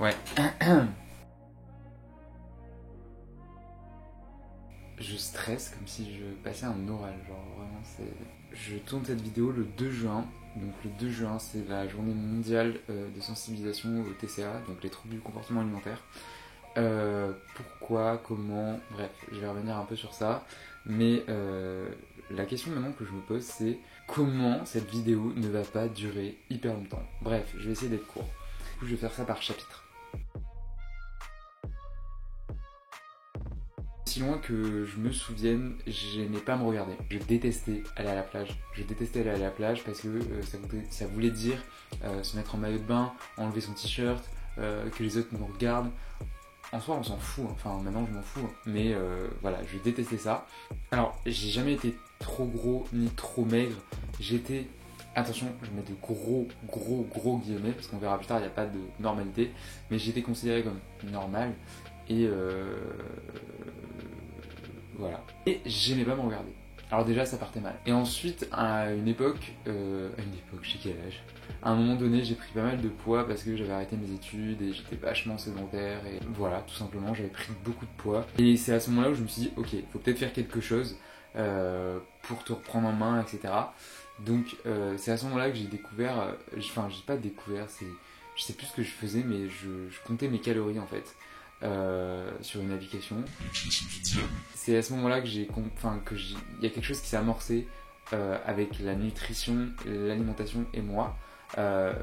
Ouais. Je stresse comme si je passais un oral, genre vraiment c'est... Je tourne cette vidéo le 2 juin, donc le 2 juin c'est la journée mondiale de sensibilisation au TCA, donc les troubles du comportement alimentaire. Pourquoi, comment, bref, je vais revenir un peu sur ça, mais la question maintenant que je me pose c'est comment cette vidéo ne va pas durer hyper longtemps. Bref, je vais essayer d'être court. Du coup je vais faire ça par chapitre. Si loin que je me souvienne, j'aimais pas me regarder. Je détestais aller à la plage. Je détestais aller à la plage parce que ça voulait dire se mettre en maillot de bain, enlever son t-shirt, que les autres nous regardent. En soi, on s'en fout. Enfin, maintenant, je m'en fous. Mais voilà, je détestais ça. Alors, j'ai jamais été trop gros ni trop maigre. J'étais... Attention, je mets de gros guillemets, parce qu'on verra plus tard, il n'y a pas de normalité. Mais j'étais considéré comme normal. Et voilà. Et j'aimais pas me regarder. Alors déjà, ça partait mal. Et ensuite, à une époque, j'ai quel âge? À un moment donné, j'ai pris pas mal de poids parce que j'avais arrêté mes études et j'étais vachement sédentaire. Et voilà, tout simplement, j'avais pris beaucoup de poids. Et c'est à ce moment-là où je me suis dit, ok, faut peut-être faire quelque chose pour te reprendre en main, etc. Donc c'est à ce moment-là que j'ai découvert, enfin j'ai pas découvert, je sais plus ce que je faisais, mais je comptais mes calories en fait. Sur une application. C'est à ce moment-là que il y a quelque chose qui s'est amorcé avec la nutrition, l'alimentation et moi.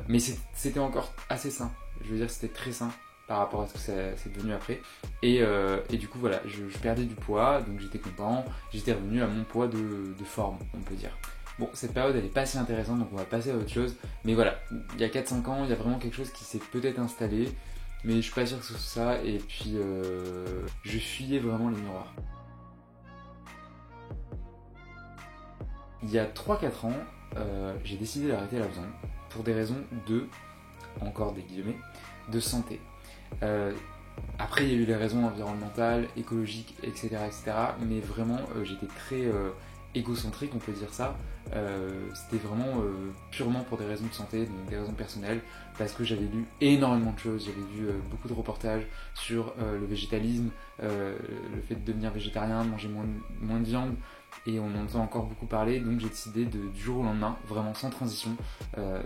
Mais c'était encore assez sain. Je veux dire, c'était très sain par rapport à ce que c'est devenu après. Et du coup, voilà, je perdais du poids, donc j'étais content. J'étais revenu à mon poids de forme, on peut dire. Bon, cette période, elle est pas si intéressante, donc on va passer à autre chose. Mais voilà, il y a 4-5 ans, il y a vraiment quelque chose qui s'est peut-être installé. Mais je suis pas sûr que ce soit ça, et puis je fuyais vraiment les miroirs. Il y a 3-4 ans, j'ai décidé d'arrêter la viande pour des raisons encore des guillemets, de santé. Après, il y a eu les raisons environnementales, écologiques, etc. Mais vraiment, j'étais très égocentrique, on peut dire ça. C'était vraiment purement pour des raisons de santé, donc des raisons personnelles, parce que j'avais lu énormément de choses, j'avais vu beaucoup de reportages sur le végétalisme, le fait de devenir végétarien, de manger moins de viande, et on en entend encore beaucoup parler, donc j'ai décidé du jour au lendemain, vraiment sans transition,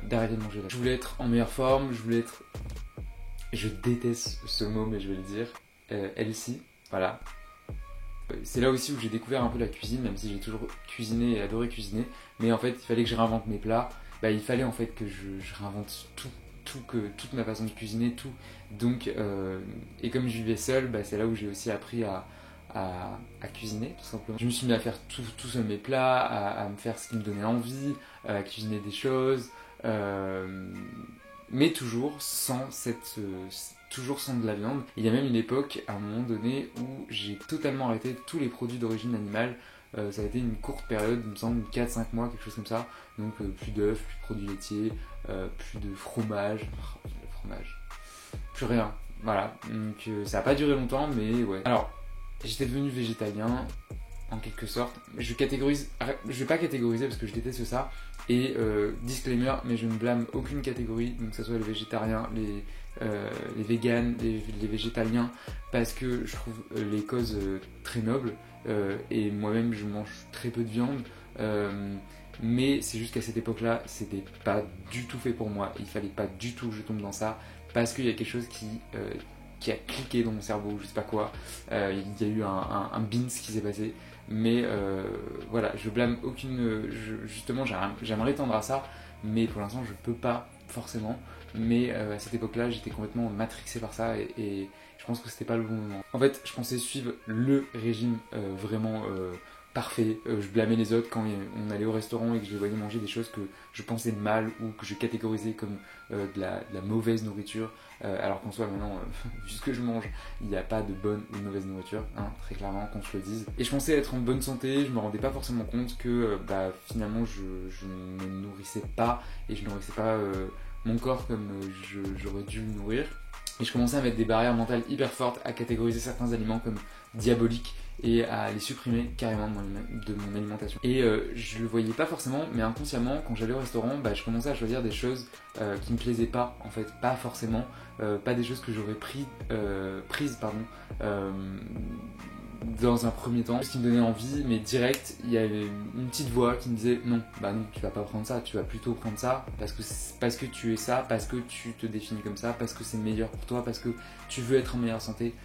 d'arrêter de manger la viande. Je voulais être en meilleure forme, je déteste ce mot, mais je vais le dire, healthy, voilà. C'est là aussi où j'ai découvert un peu la cuisine, même si j'ai toujours cuisiné et adoré cuisiner. Mais en fait, il fallait que je réinvente mes plats. Il fallait en fait que je réinvente toute ma façon de cuisiner, tout. Donc, et comme je vivais seul, c'est là où j'ai aussi appris à cuisiner, tout simplement. Je me suis mis à faire tout seul mes plats, à me faire ce qui me donnait envie, à cuisiner des choses. Mais toujours toujours sans de la viande. Il y a même une époque, à un moment donné, où j'ai totalement arrêté tous les produits d'origine animale. Ça a été une courte période, il me semble 4-5 mois, quelque chose comme ça. Donc plus d'œufs, plus de produits laitiers, plus de fromage, plus rien. Voilà, donc ça n'a pas duré longtemps, mais ouais. Alors, j'étais devenu végétalien, en quelque sorte. Je vais pas catégoriser parce que je déteste ça. Et disclaimer, mais je ne blâme aucune catégorie, donc que ce soit les végétariens, les véganes, les végétaliens, parce que je trouve les causes très nobles. Et moi-même, je mange très peu de viande. Mais c'est juste qu'à cette époque-là, c'était pas du tout fait pour moi. Il fallait pas du tout que je tombe dans ça, parce qu'il y a quelque chose qui a cliqué dans mon cerveau, je sais pas quoi. Il y a eu un beans qui s'est passé. Mais voilà, je blâme aucune. Justement, j'aimerais tendre à ça, mais pour l'instant, je peux pas forcément. Mais à cette époque-là, j'étais complètement matrixé par ça et je pense que c'était pas le bon moment. En fait, je pensais suivre le régime vraiment parfait. Je blâmais les autres quand on allait au restaurant et que je les voyais manger des choses que je pensais mal ou que je catégorisais comme de la mauvaise nourriture. Alors qu'en soi, maintenant, vu ce que je mange, il n'y a pas de bonne ou de mauvaise nourriture, hein, très clairement, qu'on se le dise. Et je pensais être en bonne santé, je me rendais pas forcément compte que finalement, je ne me nourrissais pas et je nourrissais pas mon corps comme j'aurais dû le nourrir. Et je commençais à mettre des barrières mentales hyper fortes, à catégoriser certains aliments comme diaboliques et à les supprimer carrément de mon alimentation. Et je le voyais pas forcément, mais inconsciemment, quand j'allais au restaurant, je commençais à choisir des choses qui me plaisaient pas, en fait, pas forcément, pas des choses que j'aurais prises, dans un premier temps, ce qui me donnait envie, mais direct, il y avait une petite voix qui me disait non, non, tu vas pas prendre ça, tu vas plutôt prendre ça parce que tu es ça, parce que tu te définis comme ça, parce que c'est meilleur pour toi, parce que tu veux être en meilleure santé.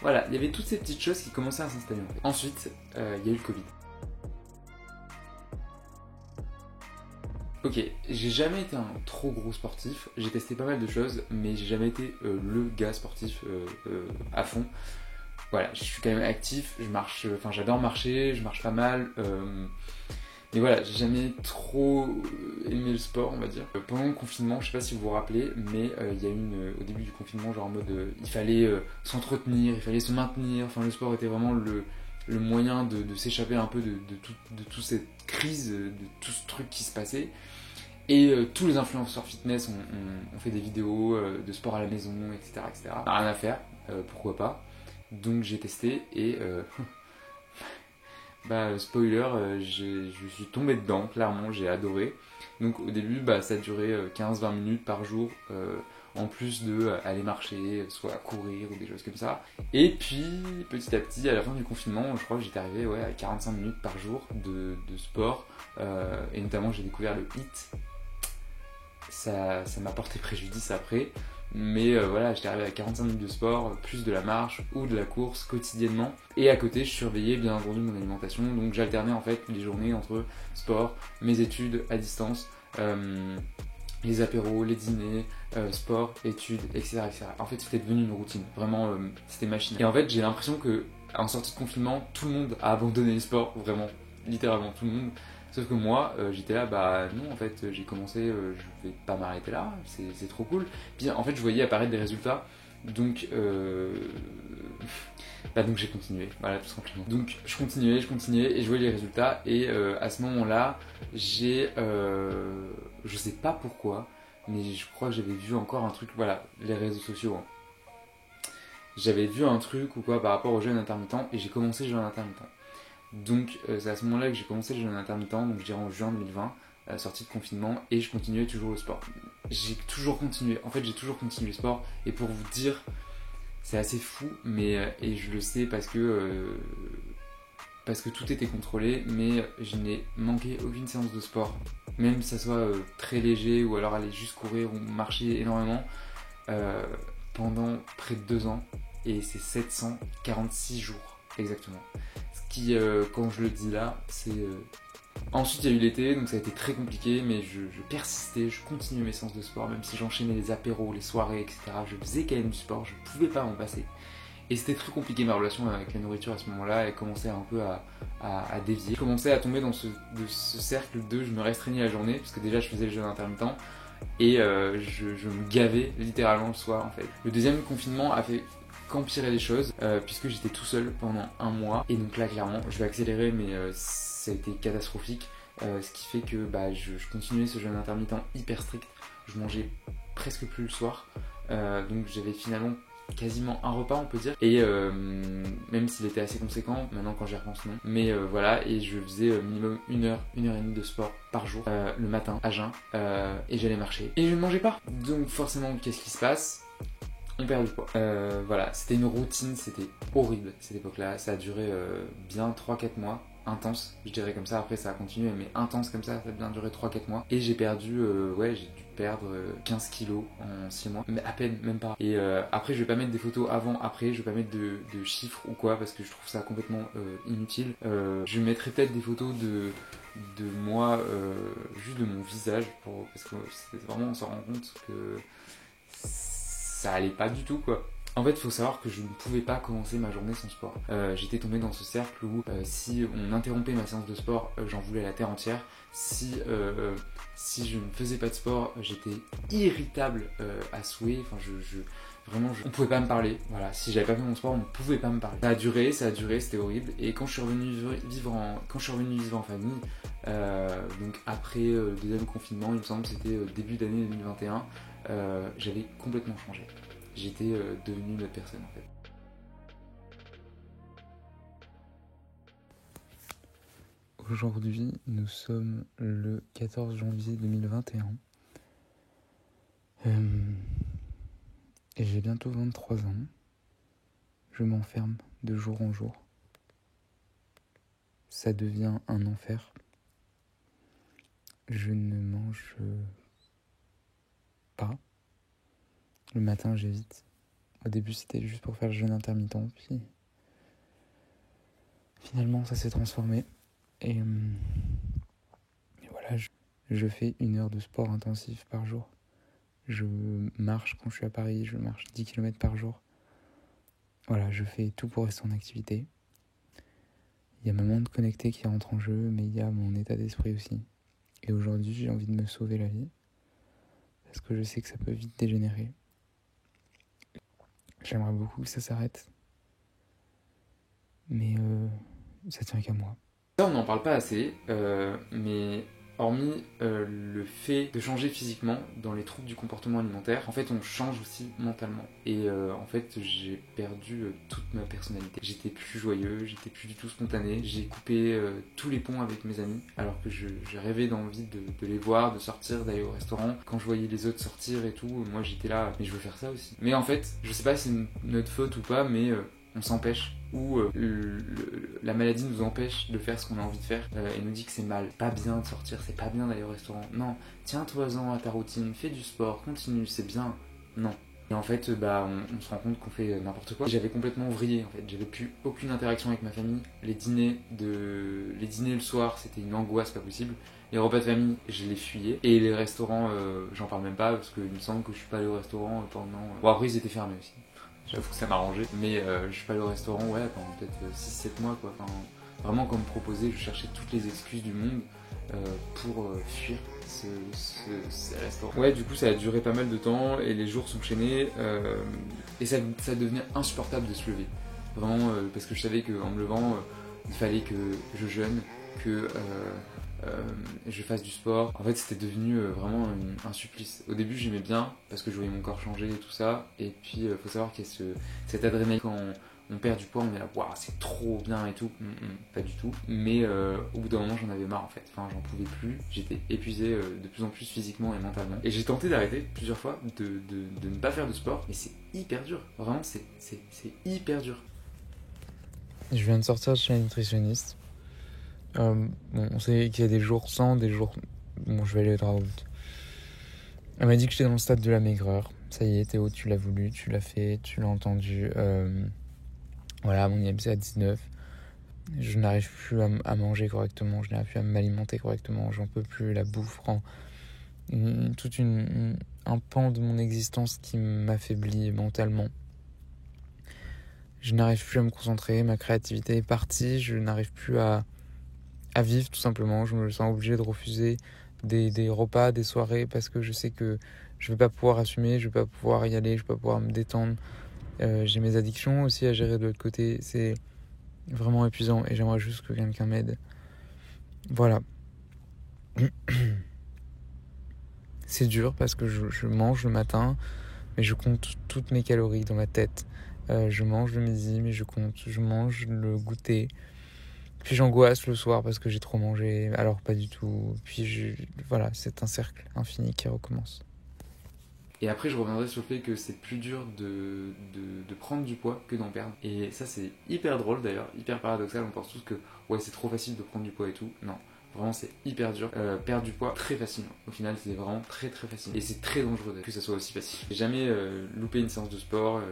Voilà, il y avait toutes ces petites choses qui commençaient à s'installer. En fait. Ensuite, il y a eu le Covid. Ok, j'ai jamais été un trop gros sportif, j'ai testé pas mal de choses, mais j'ai jamais été le gars sportif à fond. Voilà, je suis quand même actif, j'adore marcher, je marche pas mal, mais voilà, j'ai jamais trop aimé le sport, on va dire. Pendant le confinement, je sais pas si vous vous rappelez, mais il y a eu au début du confinement, genre en mode, il fallait s'entretenir, il fallait se maintenir, enfin le sport était vraiment le moyen de s'échapper un peu de toute cette crise, de tout ce truc qui se passait. Et tous les influenceurs fitness ont fait des vidéos de sport à la maison, etc. etc. Rien à faire, pourquoi pas. Donc j'ai testé et spoiler, je suis tombé dedans, clairement, j'ai adoré. Donc au début, ça durait 15-20 minutes par jour, en plus de aller marcher, soit courir ou des choses comme ça. Et puis petit à petit, à la fin du confinement, je crois que j'étais arrivé à 45 minutes par jour de sport, et notamment j'ai découvert le HIIT. Ça m'a porté préjudice après. Mais voilà, j'étais arrivé à 45 minutes de sport, plus de la marche ou de la course quotidiennement. Et à côté, je surveillais bien entendu mon alimentation. Donc j'alternais en fait les journées entre sport, mes études à distance, les apéros, les dîners, sport, études, etc., etc. En fait, c'était devenu une routine. Vraiment, c'était machine. Et en fait, j'ai l'impression que en sortie de confinement, tout le monde a abandonné le sport. Vraiment, littéralement tout le monde. Sauf que moi, j'étais là, non, en fait, j'ai commencé, je vais pas m'arrêter là, c'est trop cool. Puis en fait, je voyais apparaître des résultats, donc donc j'ai continué, voilà, tout simplement. Donc je continuais, et je voyais les résultats, et à ce moment-là, je sais pas pourquoi, mais je crois que j'avais vu encore un truc, voilà, les réseaux sociaux, hein. J'avais vu un truc ou quoi par rapport au jeûne intermittent, et j'ai commencé le jeûne intermittent. Donc c'est à ce moment-là que j'ai commencé le jeûne intermittent, donc je dirais en juin 2020, sortie de confinement, et je continuais toujours le sport. J'ai toujours continué le sport, et pour vous dire, c'est assez fou, mais et je le sais parce que tout était contrôlé, mais je n'ai manqué aucune séance de sport, même si ça soit très léger, ou alors aller juste courir ou marcher énormément, pendant près de 2 ans, et c'est 746 jours exactement. Ce qui, quand je le dis là, c'est... Ensuite, il y a eu l'été, donc ça a été très compliqué, mais je persistais, je continuais mes séances de sport, même si j'enchaînais les apéros, les soirées, etc. Je faisais quand même du sport, je pouvais pas m'en passer. Et c'était très compliqué, ma relation avec la nourriture à ce moment-là, elle commençait un peu à dévier. Je commençais à tomber dans ce cercle de je me restreignais la journée, parce que déjà je faisais le jeûne intermittent, et je me gavais littéralement le soir en fait. Le deuxième confinement a fait qu'empirer les choses, puisque j'étais tout seul pendant 1 mois, et donc là clairement je vais accélérer, mais ça a été catastrophique, ce qui fait que je continuais ce jeûne intermittent hyper strict, je mangeais presque plus le soir, donc j'avais finalement quasiment un repas on peut dire, et même s'il était assez conséquent maintenant quand j'y repense, non, mais voilà, et je faisais minimum 1 heure, 1 heure et demie de sport par jour, le matin à jeun, et j'allais marcher et je ne mangeais pas, donc forcément qu'est-ce qui se passe? On perd du poids. Voilà, c'était une routine, c'était horrible cette époque-là, ça a duré bien 3-4 mois, intense, je dirais comme ça, après ça a continué, mais intense comme ça a bien duré 3-4 mois, et j'ai perdu, j'ai dû perdre 15 kilos en 6 mois, mais à peine, même pas. Et après, je vais pas mettre des photos avant, après, je vais pas mettre de chiffres ou quoi, parce que je trouve ça complètement inutile. Je mettrai peut-être des photos de moi, juste de mon visage, parce que c'est vraiment, on s'en rend compte que ça allait pas du tout, quoi. En fait, il faut savoir que je ne pouvais pas commencer ma journée sans sport. J'étais tombé dans ce cercle où si on interrompait ma séance de sport, j'en voulais la terre entière. Si je ne faisais pas de sport, j'étais irritable à souhait. Enfin, on pouvait pas me parler. Voilà, si j'avais pas fait mon sport, on ne pouvait pas me parler. Ça a duré, c'était horrible. Et quand je suis revenu vivre en famille, donc après le deuxième confinement, il me semble que c'était début d'année 2021, j'avais complètement changé. j'étais devenu une autre personne en fait. Aujourd'hui, nous sommes le 14 janvier 2021. Et j'ai bientôt 23 ans. Je m'enferme de jour en jour. Ça devient un enfer. Je ne mange pas. Le matin, j'évite. Au début, c'était juste pour faire le jeûne intermittent. Puis, finalement, ça s'est transformé. Et voilà, je fais 1 heure de sport intensif par jour. Je marche quand je suis à Paris, je marche 10 km par jour. Voilà, je fais tout pour rester en activité. Il y a ma montre connectée qui rentre en jeu, mais il y a mon état d'esprit aussi. Et aujourd'hui, j'ai envie de me sauver la vie. Parce que je sais que ça peut vite dégénérer. J'aimerais beaucoup que ça s'arrête. Mais ça tient qu'à moi. Ça, on n'en parle pas assez, mais hormis le fait de changer physiquement dans les troubles du comportement alimentaire, en fait, on change aussi mentalement. Et en fait, j'ai perdu toute ma personnalité. J'étais plus joyeux, j'étais plus du tout spontané. J'ai coupé tous les ponts avec mes amis, alors que je rêvais d'envie de les voir, de sortir, d'aller au restaurant. Quand je voyais les autres sortir et tout, moi j'étais là, mais je veux faire ça aussi. Mais en fait, je sais pas si c'est notre faute ou pas, mais on s'empêche, ou la maladie nous empêche de faire ce qu'on a envie de faire et nous dit que c'est mal, pas bien de sortir, c'est pas bien d'aller au restaurant. Non, tiens-toi-en à ta routine, fais du sport, continue, c'est bien. Non. Et en fait, on se rend compte qu'on fait n'importe quoi. J'avais complètement vrillé, en fait. J'avais plus aucune interaction avec ma famille. Les dîners le soir, c'était une angoisse pas possible. Les repas de famille, je les fuyais. Et les restaurants, j'en parle même pas, parce qu'il me semble que je suis pas allé au restaurant pendant... Bon, après, ils étaient fermés aussi. J'avoue que ça m'arrangeait, mais je suis pas allé au restaurant pendant peut-être 6-7 mois quoi. Enfin, vraiment comme proposé, je cherchais toutes les excuses du monde pour fuir ce restaurant. Ouais, du coup ça a duré pas mal de temps et les jours s'enchaînaient et ça devenait insupportable de se lever. Vraiment parce que je savais qu'en me levant, il fallait que je jeûne, que je fasse du sport. En fait, c'était devenu vraiment un supplice. Au début, j'aimais bien parce que je voyais mon corps changer et tout ça. Et puis, faut savoir qu'il y a cette adrénaline quand on perd du poids, on est là, waouh, c'est trop bien et tout. Pas du tout. Mais au bout d'un moment, j'en avais marre en fait. Enfin, j'en pouvais plus. J'étais épuisé de plus en plus physiquement et mentalement. Et j'ai tenté d'arrêter plusieurs fois, de ne pas faire de sport. Mais c'est hyper dur. Vraiment, c'est hyper dur. Je viens de sortir de chez un nutritionniste. On sait qu'il y a des jours sans, des jours... Bon, je vais aller droit au but. Elle m'a dit que j'étais dans le stade de la maigreur. Ça y est, Théo, tu l'as voulu, tu l'as fait, tu l'as entendu. Voilà, mon IMC à 19. Je n'arrive plus à manger correctement, je n'arrive plus à m'alimenter correctement, j'en peux plus, la bouffe rend un pan de mon existence qui m'affaiblit mentalement. Je n'arrive plus à me concentrer, ma créativité est partie, je n'arrive plus à vivre tout simplement. Je me sens obligé de refuser des repas, des soirées parce que je sais que je vais pas pouvoir assumer, je vais pas pouvoir y aller, je vais pas pouvoir me détendre. J'ai mes addictions aussi à gérer de l'autre côté, c'est vraiment épuisant et j'aimerais juste que quelqu'un m'aide. Voilà. C'est dur parce que je mange le matin, mais je compte toutes mes calories dans ma tête. Je mange le midi, mais je mange le goûter. Puis j'angoisse le soir parce que j'ai trop mangé, alors pas du tout. Puis voilà, c'est un cercle infini qui recommence. Et après, je reviendrai sur le fait que c'est plus dur de prendre du poids que d'en perdre. Et ça, c'est hyper drôle d'ailleurs, hyper paradoxal. On pense tous que ouais, c'est trop facile de prendre du poids et tout. Non, vraiment, c'est hyper dur. Perdre du poids, très facile. Au final, c'est vraiment très très facile. Et c'est très dangereux que ça soit aussi facile. J'ai jamais loupé une séance de sport.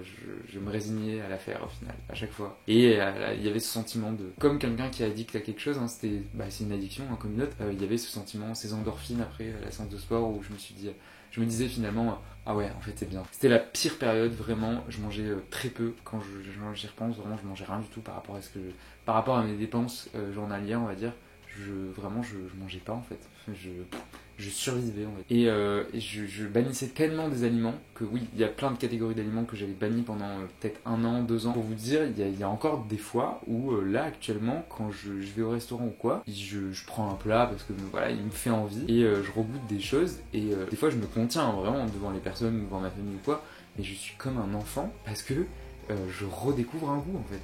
Je me résignais à la faire au final, à chaque fois. Et il y avait ce sentiment de... Comme quelqu'un qui est addict à quelque chose, hein, c'est une addiction comme une autre. Il y avait ce sentiment, ces endorphines après la séance de sport où je me disais finalement, ah ouais, en fait c'est bien. C'était la pire période, vraiment. Je mangeais très peu. Quand j'y repense, vraiment, je mangeais rien du tout par rapport à mes dépenses journalières, on va dire. Je mangeais pas en fait. Je survivais en fait. Et je bannissais tellement des aliments que oui, il y a plein de catégories d'aliments que j'avais bannis pendant peut-être 1 an, 2 ans. Pour vous dire, il y a encore des fois où là actuellement, quand je vais au restaurant ou quoi, je prends un plat parce que voilà, il me fait envie et je regoute des choses et des fois je me contiens vraiment devant les personnes, devant ma famille ou quoi. mais je suis comme un enfant parce que je redécouvre un goût en fait.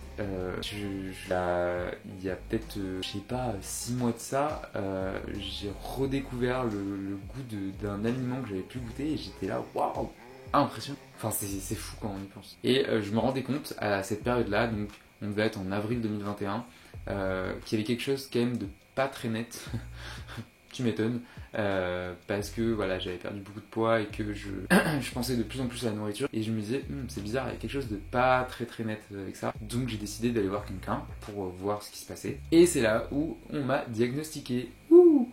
Il y a peut-être, je sais pas, 6 mois de ça, j'ai redécouvert le goût d'un aliment que j'avais plus goûté et j'étais là, waouh, impressionnant. Enfin, c'est fou quand on y pense. Et je me rendais compte à cette période-là, donc on devait être en avril 2021, qu'il y avait quelque chose quand même de pas très net. Tu m'étonnes, parce que voilà, j'avais perdu beaucoup de poids et que je pensais de plus en plus à la nourriture et je me disais c'est bizarre, il y a quelque chose de pas très très net avec ça, donc j'ai décidé d'aller voir quelqu'un pour voir ce qui se passait et c'est là où on m'a diagnostiqué. Ouh,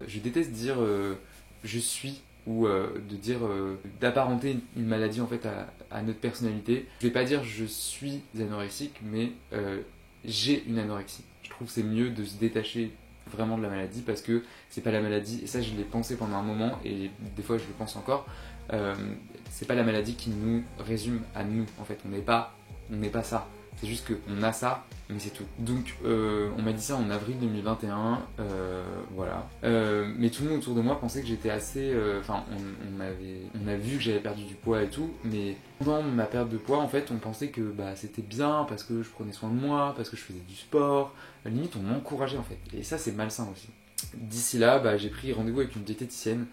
je déteste dire je suis ou de dire d'apparenter une maladie en fait à notre personnalité. Je vais pas dire je suis anorexique, mais j'ai une anorexie. Je trouve que c'est mieux de se détacher vraiment de la maladie parce que c'est pas la maladie, et ça je l'ai pensé pendant un moment et des fois je le pense encore, c'est pas la maladie qui nous résume à nous en fait, on n'est pas ça, c'est juste qu'on a ça mais c'est tout. Donc on m'a dit ça en avril 2021, voilà. Mais tout le monde autour de moi pensait que j'étais assez... Enfin, on a vu que j'avais perdu du poids et tout, mais pendant ma perte de poids, en fait, on pensait que bah, c'était bien parce que je prenais soin de moi, parce que je faisais du sport. À la limite, on m'encourageait en fait. Et ça, c'est malsain aussi. D'ici là, bah, j'ai pris rendez-vous avec une diététicienne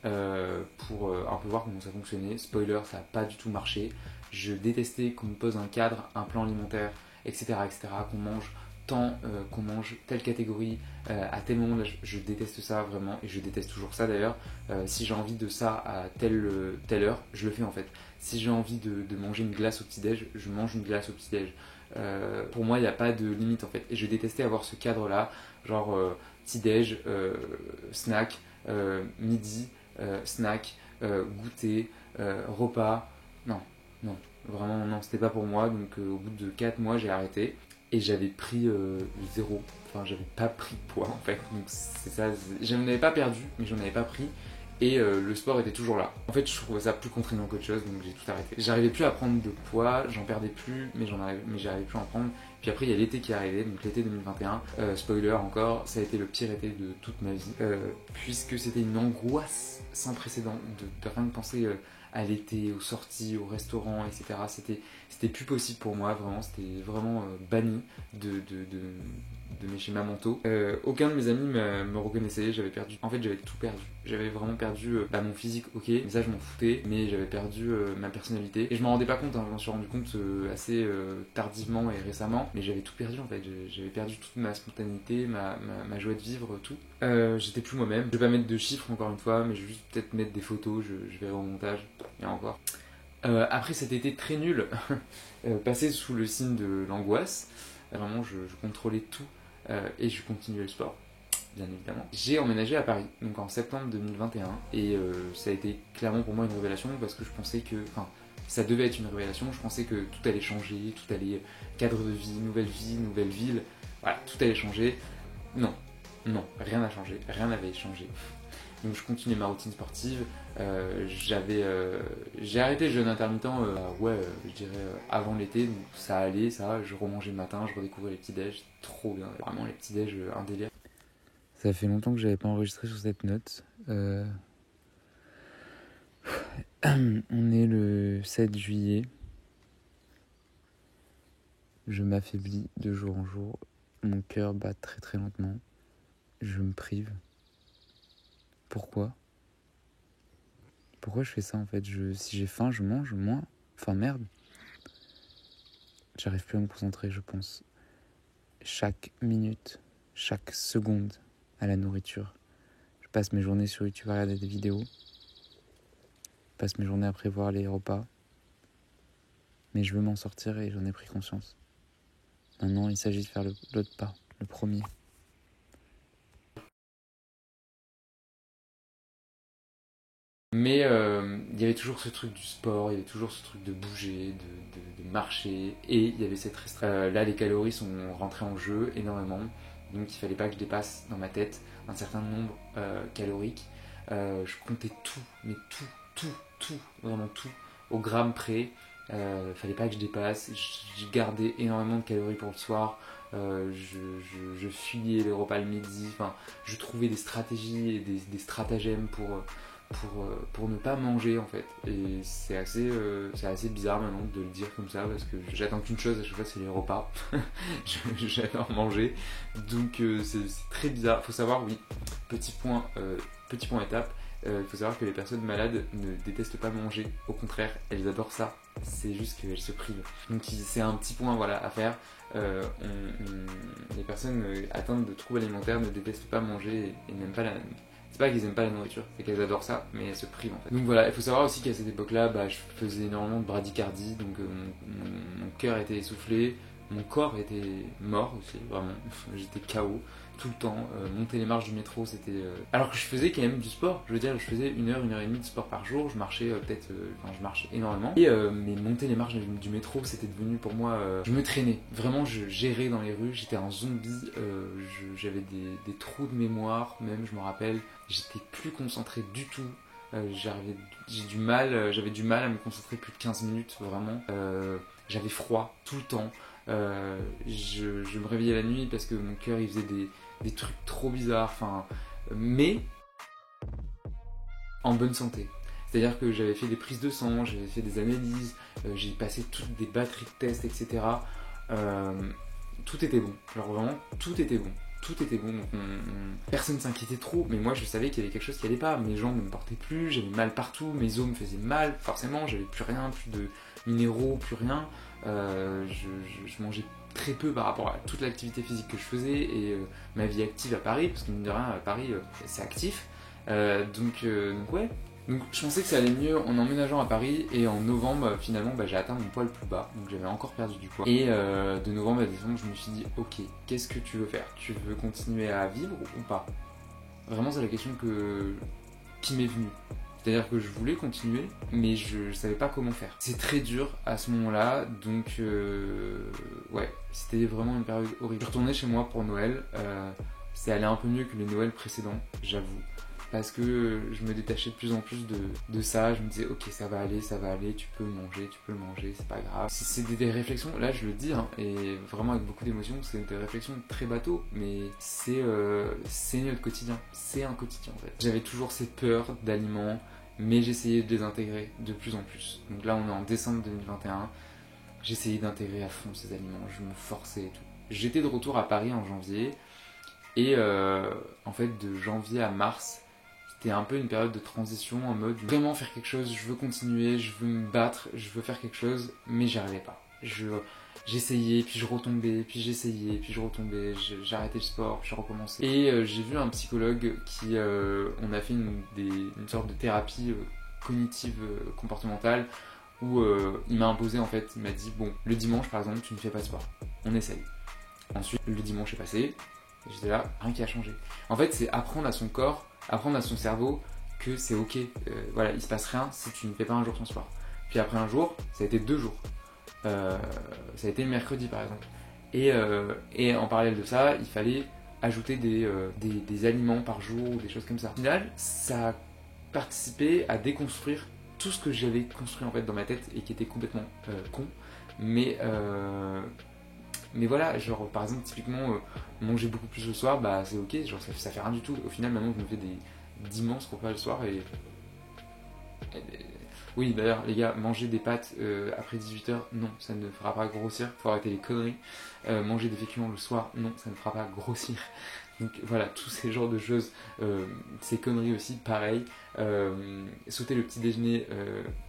pour un peu voir comment ça fonctionnait. Spoiler, ça n'a pas du tout marché. Je détestais qu'on me pose un cadre, un plan alimentaire, etc., qu'on mange tant, qu'on mange telle catégorie à tel moment. Là, je déteste ça vraiment et je déteste toujours ça d'ailleurs. Si j'ai envie de ça à telle heure, je le fais en fait. Si j'ai envie de manger une glace au petit-déj, je mange une glace au petit-déj. Pour moi, il n'y a pas de limite en fait. Et je détestais avoir ce cadre-là, genre petit-déj, snack, midi, snack, goûter, repas. Non, non, vraiment non, c'était pas pour moi. Donc au bout de 4 mois, j'ai arrêté et j'avais pris 0. Enfin, j'avais pas pris de poids en fait. Donc c'est ça, je n'en avais pas perdu, mais j'en avais pas pris. Et le sport était toujours là. En fait, je trouvais ça plus contraignant qu'autre chose, donc j'ai tout arrêté. J'arrivais plus à prendre de poids, j'en perdais plus, mais j'arrivais plus à en prendre. Puis après, il y a l'été qui est arrivé, donc l'été 2021. Spoiler encore, ça a été le pire été de toute ma vie, puisque c'était une angoisse sans précédent de rien de penser à l'été, aux sorties, au restaurant, etc. C'était plus possible pour moi, vraiment. C'était vraiment banni de mes schémas mentaux. Aucun de mes amis me reconnaissait, j'avais perdu. En fait, j'avais tout perdu. J'avais vraiment perdu mon physique, ok, mais ça je m'en foutais, mais j'avais perdu ma personnalité. Et je m'en rendais pas compte, hein, je m'en suis rendu compte assez tardivement et récemment, mais j'avais tout perdu en fait. J'avais perdu toute ma spontanéité, ma joie de vivre, tout. J'étais plus moi-même. Je vais pas mettre de chiffres encore une fois, mais je vais juste peut-être mettre des photos, je verrai au montage, et encore. Après cet été très nul, passé sous le signe de l'angoisse, vraiment je contrôlais tout. Et je continuais le sport, bien évidemment. J'ai emménagé à Paris, donc en septembre 2021, et ça a été clairement pour moi une révélation parce que je pensais que, enfin, ça devait être une révélation. Je pensais que tout allait changer, tout allait cadre de vie, nouvelle ville, voilà, tout allait changer. Non, rien n'a changé, rien n'avait changé. Donc je continuais ma routine sportive. J'ai arrêté le jeûne intermittent, je dirais avant l'été, donc ça allait, ça. Je remangeais le matin, je redécouvrais les petits déj, trop bien. Vraiment les petits déj, un délire. Ça fait longtemps que j'avais pas enregistré sur cette note. On est le 7 juillet. Je m'affaiblis de jour en jour. Mon cœur bat très très lentement. Je me prive. Pourquoi je fais ça en fait? Si j'ai faim, je mange moins. Enfin merde. J'arrive plus à me concentrer, je pense. Chaque minute, chaque seconde à la nourriture. Je passe mes journées sur YouTube à regarder des vidéos. Je passe mes journées à prévoir les repas. Mais je veux m'en sortir et j'en ai pris conscience. Maintenant, il s'agit de faire l'autre pas, le premier. Mais il y avait toujours ce truc du sport, il y avait toujours ce truc de bouger, de marcher, et il y avait cette restriction. Là, les calories sont rentrées en jeu énormément, donc il fallait pas que je dépasse dans ma tête un certain nombre calorique. Je comptais tout, mais tout, vraiment tout, au gramme près. Fallait pas que je dépasse. Je gardais énormément de calories pour le soir. Je fuyais les repas le midi. Enfin, je trouvais des stratégies et des stratagèmes pour ne pas manger en fait. Et c'est assez bizarre maintenant de le dire comme ça parce que j'attends qu'une chose à chaque fois, c'est les repas. J'adore manger, donc c'est très bizarre. Faut savoir, oui, petit point étape, il faut savoir que les personnes malades ne détestent pas manger, au contraire, elles adorent ça. C'est juste qu'elles se privent. Donc c'est un petit point voilà, à faire. Les personnes atteintes de troubles alimentaires ne détestent pas manger et n'aiment pas la... C'est pas qu'elles aiment pas la nourriture, c'est qu'elles adorent ça, mais elles se privent en fait. Donc voilà, il faut savoir aussi qu'à cette époque-là, je faisais énormément de bradycardie, donc mon cœur était essoufflé, mon corps était mort aussi, vraiment. J'étais KO tout le temps. Monter les marches du métro, c'était... Alors que je faisais quand même du sport, je veux dire, je faisais 1 heure et demie de sport par jour, je marchais je marchais énormément. Mais monter les marches du métro, c'était devenu pour moi... Je me traînais, vraiment, je gérais dans les rues, j'étais un zombie, j'avais des trous de mémoire, même, je me rappelle, j'étais plus concentré du tout. J'avais du mal à me concentrer plus de 15 minutes, vraiment. J'avais froid tout le temps. Je me réveillais la nuit parce que mon cœur il faisait des trucs trop bizarres, mais en bonne santé. C'est-à-dire que j'avais fait des prises de sang, j'avais fait des analyses, j'ai passé toutes des batteries de tests, etc. Tout était bon, genre vraiment tout était bon. Tout était bon, donc personne ne s'inquiétait trop, mais moi je savais qu'il y avait quelque chose qui allait pas. Mes jambes ne me portaient plus, j'avais mal partout, mes os me faisaient mal, forcément, j'avais plus rien, plus de minéraux, plus rien. Je mangeais très peu par rapport à toute l'activité physique que je faisais et ma vie active à Paris, parce que mine de rien, à Paris, c'est actif. Donc ouais. Donc je pensais que ça allait mieux en emménageant à Paris et en novembre finalement j'ai atteint mon poids le plus bas, donc j'avais encore perdu du poids. Et de novembre à décembre je me suis dit ok, qu'est-ce que tu veux faire? Tu veux continuer à vivre ou pas? Vraiment c'est la question qui m'est venue. C'est-à-dire que je voulais continuer mais je savais pas comment faire. C'est très dur à ce moment-là, donc ouais, c'était vraiment une période horrible. Je retournais chez moi pour Noël, c'est allé un peu mieux que les Noëls précédents, j'avoue. Parce que je me détachais de plus en plus de ça, je me disais ok ça va aller, tu peux le manger, c'est pas grave. C'est des réflexions, là je le dis, et vraiment avec beaucoup d'émotion, c'est des réflexions très bateau, mais c'est notre quotidien, c'est un quotidien en fait. J'avais toujours ces peurs d'aliments, mais j'essayais de les intégrer de plus en plus. Donc là on est en décembre 2021, j'essayais d'intégrer à fond ces aliments, je me forçais et tout. J'étais de retour à Paris en janvier, et en fait de janvier à mars, c'était un peu une période de transition en mode vraiment faire quelque chose, je veux continuer, je veux me battre, je veux faire quelque chose, mais j'y arrivais pas. J'essayais, puis je retombais, puis j'essayais, puis je retombais, j'arrêtais le sport, puis je recommençais. Et j'ai vu un psychologue qui, on a fait une sorte de thérapie cognitive comportementale où il m'a imposé en fait, il m'a dit bon, le dimanche par exemple, tu ne fais pas de sport, on essaye. Ensuite, le dimanche est passé, j'étais là, rien qui a changé. En fait, c'est apprendre à son corps, apprendre à son cerveau que c'est ok, voilà, il se passe rien si tu ne fais pas un jour ton sport. Puis après un jour, ça a été 2 jours. Ça a été le mercredi par exemple. Et en parallèle de ça, il fallait ajouter des aliments par jour ou des choses comme ça. Au final, ça a participé à déconstruire tout ce que j'avais construit en fait dans ma tête et qui était complètement con. Mais voilà, genre par exemple typiquement manger beaucoup plus le soir, c'est ok, genre ça fait rien du tout. Au final maintenant je me fais d'immenses repas le soir et oui d'ailleurs les gars, manger des pâtes après 18h, non, ça ne fera pas grossir, faut arrêter les conneries. Manger des féculents le soir, non, ça ne fera pas grossir. Donc voilà, tous ces genres de choses, ces conneries aussi, pareil. Sauter le petit déjeuner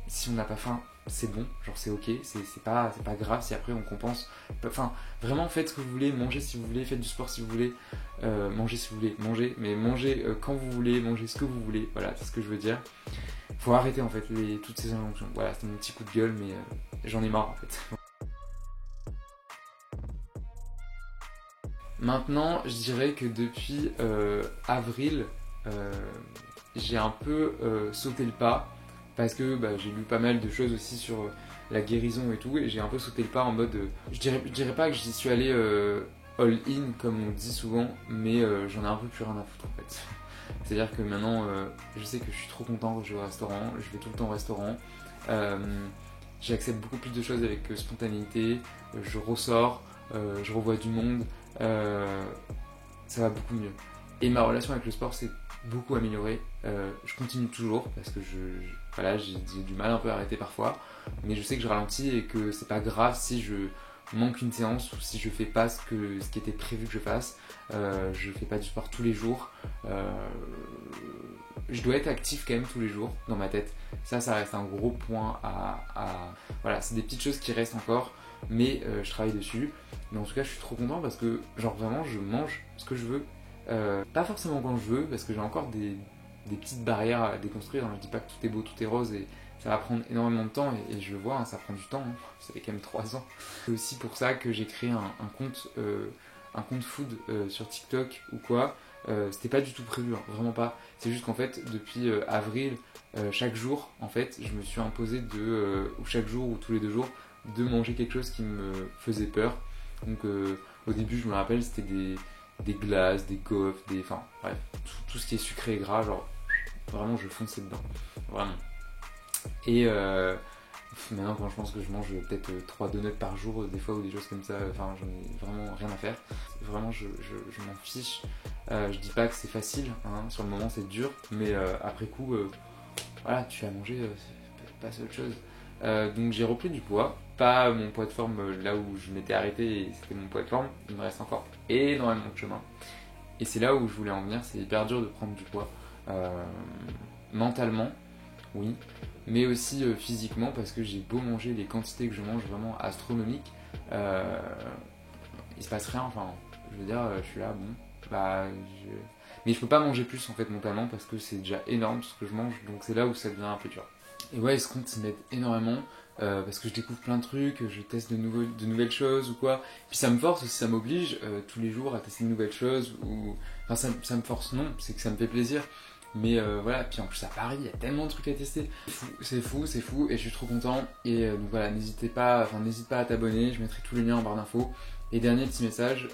si on n'a pas faim, c'est bon, genre c'est ok, c'est pas grave si après on compense. Enfin, vraiment faites ce que vous voulez, mangez si vous voulez, faites du sport si vous voulez, mangez si vous voulez, mangez, mais mangez quand vous voulez, mangez ce que vous voulez, voilà, c'est ce que je veux dire. Faut arrêter en fait toutes ces injonctions. Voilà, c'est mon petit coup de gueule, mais j'en ai marre en fait. Maintenant, je dirais que depuis avril, j'ai un peu sauté le pas parce que j'ai lu pas mal de choses aussi sur la guérison et tout, et j'ai un peu sauté le pas en mode, je dirais pas que j'y suis allé all in comme on dit souvent, mais j'en ai un peu plus rien à foutre en fait. C'est-à-dire que maintenant, je sais que je suis trop content quand je vais au restaurant, je vais tout le temps au restaurant, j'accepte beaucoup plus de choses avec spontanéité, je ressors, je revois du monde, ça va beaucoup mieux. Et ma relation avec le sport s'est beaucoup amélioré. Je continue toujours parce que voilà, j'ai du mal un peu à arrêter parfois, mais je sais que je ralentis et que c'est pas grave si je manque une séance ou si je fais pas ce qui était prévu que je fasse. Je fais pas du sport tous les jours. Je dois être actif quand même tous les jours dans ma tête. Ça reste un gros point Voilà, c'est des petites choses qui restent encore, mais je travaille dessus. Mais en tout cas, je suis trop content parce que, genre vraiment, je mange ce que je veux. Pas forcément quand je veux, parce que j'ai encore des petites barrières à déconstruire. Je dis pas que tout est beau, tout est rose, et ça va prendre énormément de temps, et je le vois, hein, ça prend du temps. Ça fait quand même 3 ans. C'est aussi pour ça que j'ai créé un compte food sur TikTok ou quoi. C'était pas du tout prévu, hein, vraiment pas. C'est juste qu'en fait, depuis avril, chaque jour, en fait, je me suis imposé ou chaque jour ou tous les 2 jours, de manger quelque chose qui me faisait peur. Donc au début, je me rappelle, c'était des glaces, des gaufres, enfin bref, tout ce qui est sucré et gras, genre vraiment je fonçais dedans, vraiment. Et maintenant quand je pense que je mange peut-être 3 donuts par jour des fois ou des choses comme ça, enfin j'en ai vraiment rien à faire. Vraiment je m'en fiche. Je dis pas que c'est facile, hein, sur le moment c'est dur, mais après coup, voilà, tu as mangé, passe à autre chose. Donc j'ai repris du poids, pas mon poids de forme là où je m'étais arrêté et c'était mon poids de forme, il me reste encore énormément de chemin. Et c'est là où je voulais en venir, c'est hyper dur de prendre du poids. Mentalement, oui, mais aussi physiquement, parce que j'ai beau manger les quantités que je mange vraiment astronomiques, il se passe rien, enfin, je veux dire, je suis là, bon, mais je peux pas manger plus en fait mentalement parce que c'est déjà énorme ce que je mange, donc c'est là où ça devient un peu dur. Et ouais, ce compte il m'aide énormément parce que je découvre plein de trucs, je teste de nouvelles choses ou quoi. Puis ça me force aussi, ça m'oblige tous les jours à tester de nouvelles choses. Enfin, ça me force, non, c'est que ça me fait plaisir. Mais voilà, puis en plus à Paris, il y a tellement de trucs à tester. C'est fou, et je suis trop content. Et donc voilà, n'hésite pas à t'abonner, je mettrai tous les liens en barre d'infos. Et dernier petit message,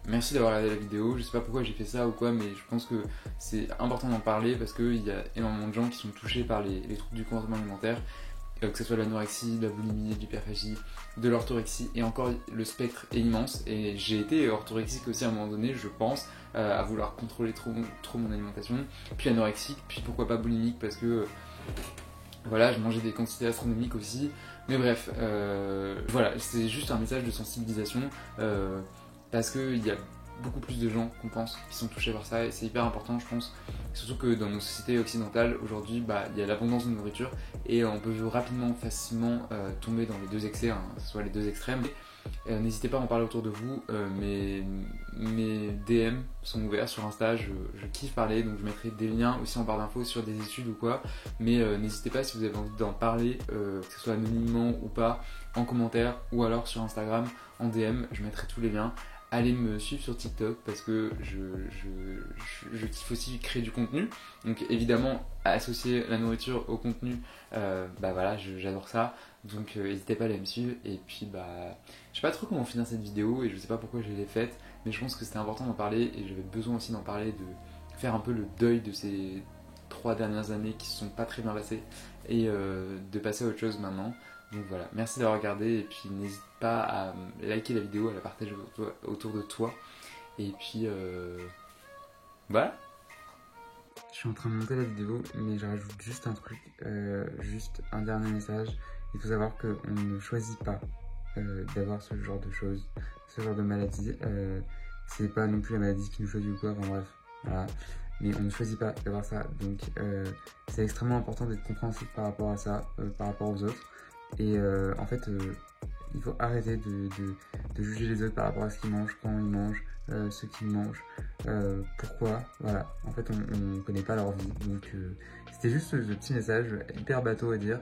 merci d'avoir regardé la vidéo. Je sais pas pourquoi j'ai fait ça ou quoi, mais je pense que c'est important d'en parler parce qu'il y a énormément de gens qui sont touchés par les troubles du comportement alimentaire, que ce soit de l'anorexie, de la boulimie, de l'hyperphagie, de l'orthorexie, et encore le spectre est immense. Et j'ai été orthorexique aussi à un moment donné, je pense, à vouloir contrôler trop mon alimentation, puis anorexique, puis pourquoi pas boulimique parce que voilà, je mangeais des quantités astronomiques aussi. Mais bref, voilà, c'est juste un message de sensibilisation parce qu'il y a beaucoup plus de gens qu'on pense qui sont touchés par ça et c'est hyper important, je pense. Surtout que dans nos sociétés occidentales, aujourd'hui, il y a l'abondance de nourriture et on peut rapidement, facilement tomber dans les 2 excès, hein, que ce soit les 2 extrêmes. N'hésitez pas à en parler autour de vous, mes DM sont ouverts sur Insta, je kiffe parler, donc je mettrai des liens aussi en barre d'infos sur des études ou quoi, mais n'hésitez pas si vous avez envie d'en parler, que ce soit anonymement ou pas, en commentaire ou alors sur Instagram, en DM, je mettrai tous les liens. Allez me suivre sur TikTok parce que je kiffe aussi créer du contenu, donc évidemment associer la nourriture au contenu, voilà, j'adore ça. Donc n'hésitez pas à aller me suivre et puis je sais pas trop comment finir cette vidéo et je sais pas pourquoi je l'ai faite, mais je pense que c'était important d'en parler et j'avais besoin aussi d'en parler, de faire un peu le deuil de ces 3 dernières années qui se sont pas très bien passées et de passer à autre chose maintenant. Donc voilà, merci d'avoir regardé et puis n'hésite pas à liker la vidéo, à la partager autour de toi et puis voilà. Je suis en train de monter la vidéo mais je rajoute juste un truc, juste un dernier message. Il faut savoir qu'on ne choisit pas d'avoir ce genre de choses, ce genre de maladie. C'est pas non plus la maladie qui nous choisit ou quoi, enfin bref, voilà. Mais on ne choisit pas d'avoir ça, donc c'est extrêmement important d'être compréhensif par rapport à ça, par rapport aux autres. Et en fait, il faut arrêter de juger les autres par rapport à ce qu'ils mangent, quand ils mangent, ce qu'ils mangent, pourquoi, voilà. En fait, on ne connaît pas leur vie, donc c'était juste ce petit message hyper bateau à dire.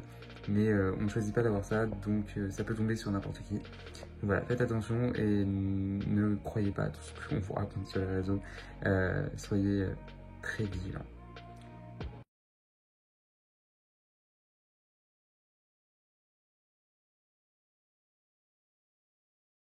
Mais on ne choisit pas d'avoir ça, donc ça peut tomber sur n'importe qui. Donc voilà, faites attention et ne croyez pas à tout ce qu'on vous raconte sur les réseaux. Soyez très vigilants.